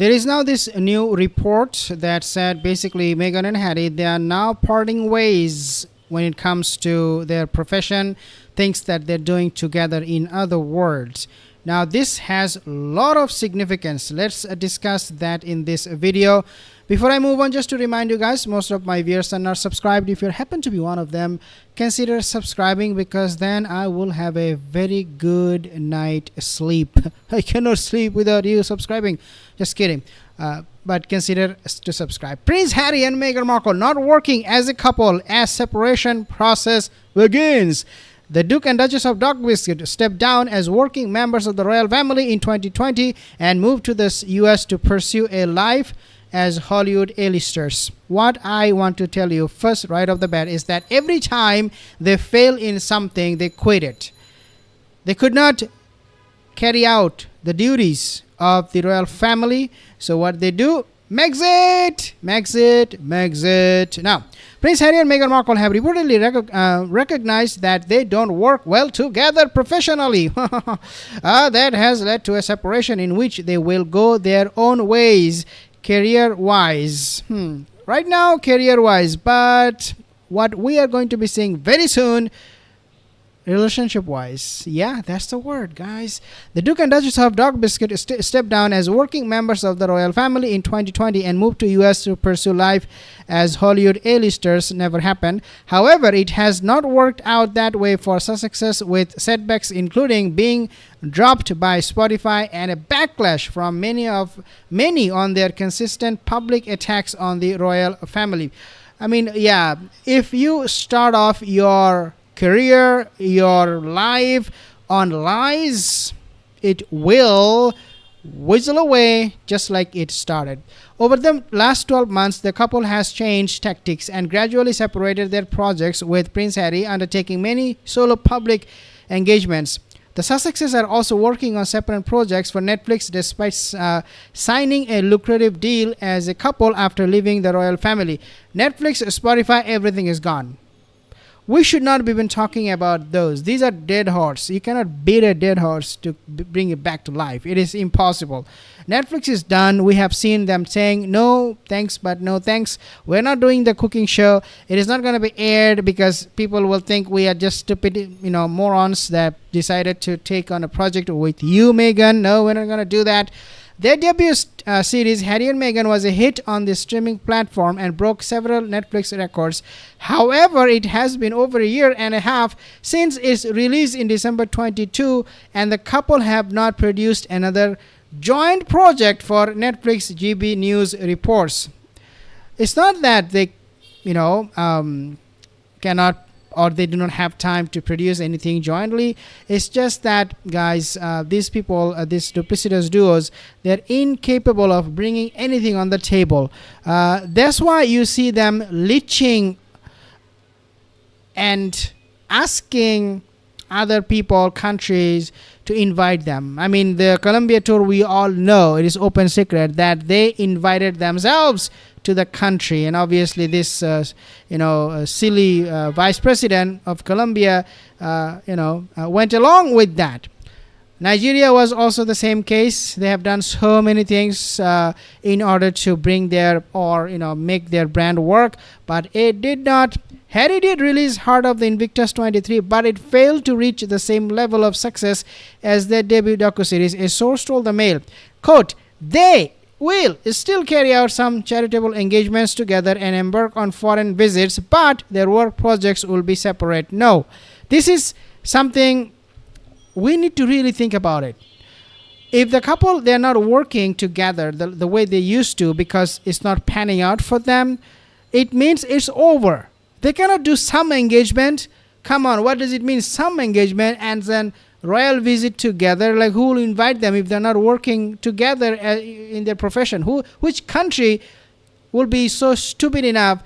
There is now this new report that said basically Meghan and Harry, they are now parting ways when it comes to their profession, things that they're doing together, in other words. Now this has a lot of significance. Let's discuss that in this video. Before I move on, just to remind you guys, most of my viewers are not subscribed. If you happen to be one of them, consider subscribing, because then I will have a very good night sleep. I cannot sleep without you subscribing. Just kidding. But consider to subscribe. Prince Harry and Meghan Markle not working as a couple as separation process begins. The Duke and Duchess of Dog Biscuit stepped down as working members of the royal family in 2020 and moved to the US to pursue a life as Hollywood A-listers. What I want to tell you first right off the bat is that every time they fail in something, they quit it. They could not carry out the duties of the royal family. So what they do? Megxit! Now, Prince Harry and Meghan Markle have reportedly recognized that they don't work well together professionally. That has led to a separation in which they will go their own ways career-wise. Right now, career-wise, but what we are going to be seeing very soon, relationship-wise. Yeah, that's the word, guys. The Duke and Duchess of Dog Biscuit stepped down as working members of the royal family in 2020 and moved to US to pursue life as Hollywood A-listers. Never happened. However, it has not worked out that way for Sussexes, with setbacks including being dropped by Spotify and a backlash from many on their consistent public attacks on the royal family. I mean, yeah, if you start off your career, your life on lies, it will whizzle away just like it started. Over the last 12 months, the couple has changed tactics and gradually separated their projects, with Prince Harry undertaking many solo public engagements. The Sussexes are also working on separate projects for Netflix despite signing a lucrative deal as a couple after leaving the royal family. Netflix, Spotify, everything is gone. We should not be even talking about those. These are dead horse. You cannot beat a dead horse to bring it back to life. It is impossible. Netflix is done. We have seen them saying no thanks, but no thanks. We're not doing the cooking show. It is not going to be aired because people will think we are just stupid, morons that decided to take on a project with you, Meghan. No, we're not going to do that. Their debut series, Harry and Meghan, was a hit on the streaming platform and broke several Netflix records. However, it has been over a year and a half since its release in December 22, and the couple have not produced another joint project for Netflix, GB News reports. It's not that they, cannot, or they do not have time to produce anything jointly. It's just that, guys, these people, these duplicitous duos, they're incapable of bringing anything on the table. That's why you see them leeching and asking other people, countries, to invite them. I mean, the Colombia tour, we all know, it is open secret that they invited themselves to the country, and obviously this silly vice president of Colombia went along with that. Nigeria was also the same case. They have done so many things in order to bring their make their brand work, but it did not. Harry did release Heart of the Invictus 23, but it failed to reach the same level of success as their debut docuseries. A source told the Mail, quote, "They will still carry out some charitable engagements together and embark on foreign visits, but their work projects will be separate." No, this is something we need to really think about it. If the couple, they're not working together the way they used to because it's not panning out for them, it means it's over. They cannot do some engagement. Come on, what does it mean, some engagement and then royal visit together? Like, who will invite them if they're not working together in their profession? Which country will be so stupid enough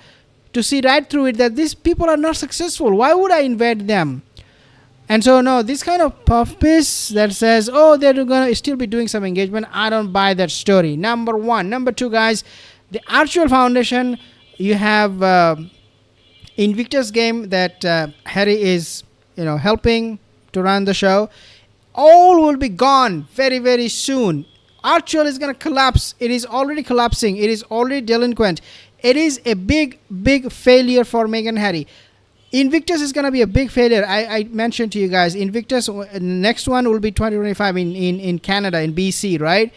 to see right through it that these people are not successful? Why would I invite them? And so, no, this kind of puff piece that says, oh, they're going to still be doing some engagement, I don't buy that story. Number one. Number two, guys, the Archwell Foundation, you have Invictus game that Harry is, helping to run the show. All will be gone very, very soon. Archwell is going to collapse. It is already collapsing. It is already delinquent. It is a big, big failure for Meghan and Harry. Invictus is going to be a big failure. I mentioned to you guys, Invictus, next one will be 2025 in Canada, in BC, right?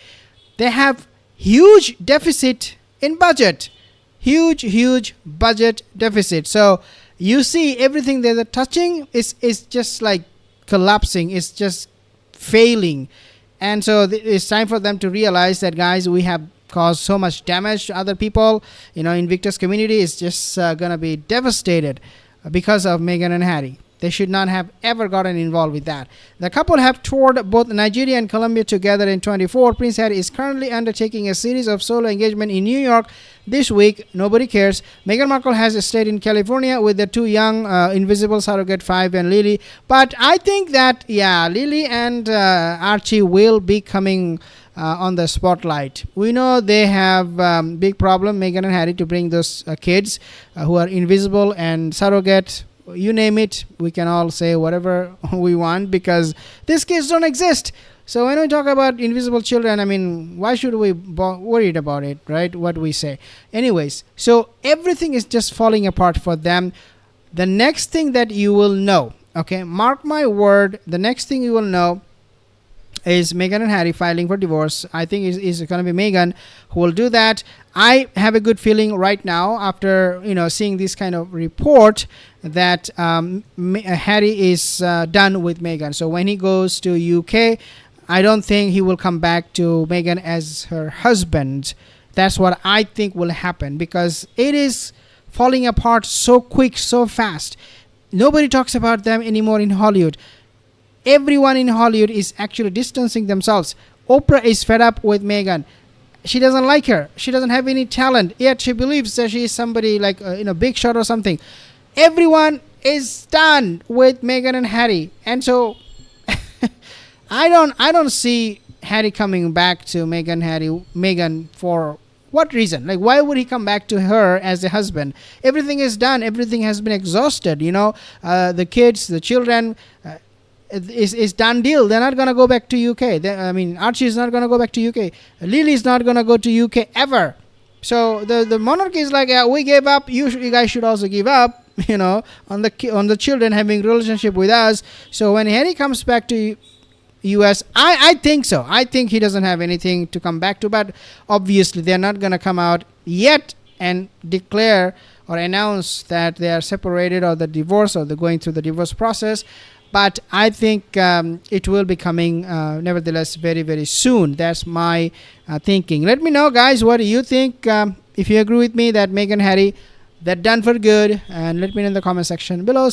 They have huge deficit in budget. Huge budget deficit. So you see everything they're touching is just like collapsing. It's just failing. And so it's time for them to realize that, guys, we have caused so much damage to other people. Invictus community is just going to be devastated because of Meghan and Harry. They should not have ever gotten involved with that. The couple have toured both Nigeria and Colombia together in 2024. Prince Harry is currently undertaking a series of solo engagement in New York this week. Nobody cares. Meghan Markle has stayed in California with the two young invisible surrogate 5 and Lily. But I think that, Lily and Archie will be coming on the spotlight. We know they have big problem, Meghan and Harry, to bring those kids who are invisible and surrogate. You name it, we can all say whatever we want because these kids don't exist. So when we talk about invisible children, I mean, why should we worried about it, right? What we say. Anyways, so everything is just falling apart for them. The next thing that you will know, okay, mark my word, the next thing you will know is Meghan and Harry filing for divorce. I think is going to be Meghan who will do that. I have a good feeling right now after seeing this kind of report that Harry is done with Meghan. So when he goes to UK, I don't think he will come back to Meghan as her husband. That's what I think will happen because it is falling apart so quick, so fast. Nobody talks about them anymore in Hollywood. Everyone in Hollywood is actually distancing themselves. Oprah is fed up with Meghan. She doesn't like her. She doesn't have any talent. Yet she believes that she is somebody like big shot or something. Everyone is done with Meghan and Harry, and so I don't see Harry coming back to Meghan for what reason? Like, why would he come back to her as a husband? Everything is done. Everything has been exhausted. The kids, the children. Is done deal. They're not gonna go back to UK. Archie is not gonna go back to UK. Lily is not gonna go to UK ever. So the monarchy is like, we gave up. You guys should also give up. On the children having relationship with us. So when Harry comes back to US, I think so. I think he doesn't have anything to come back to. But obviously they're not gonna come out yet and declare or announce that they are separated or the divorce or they're going through the divorce process. But I think it will be coming nevertheless very, very soon. That's my thinking. Let me know, guys, what do you think? If you agree with me that Meghan and Harry, they're done for good. And let me know in the comment section below.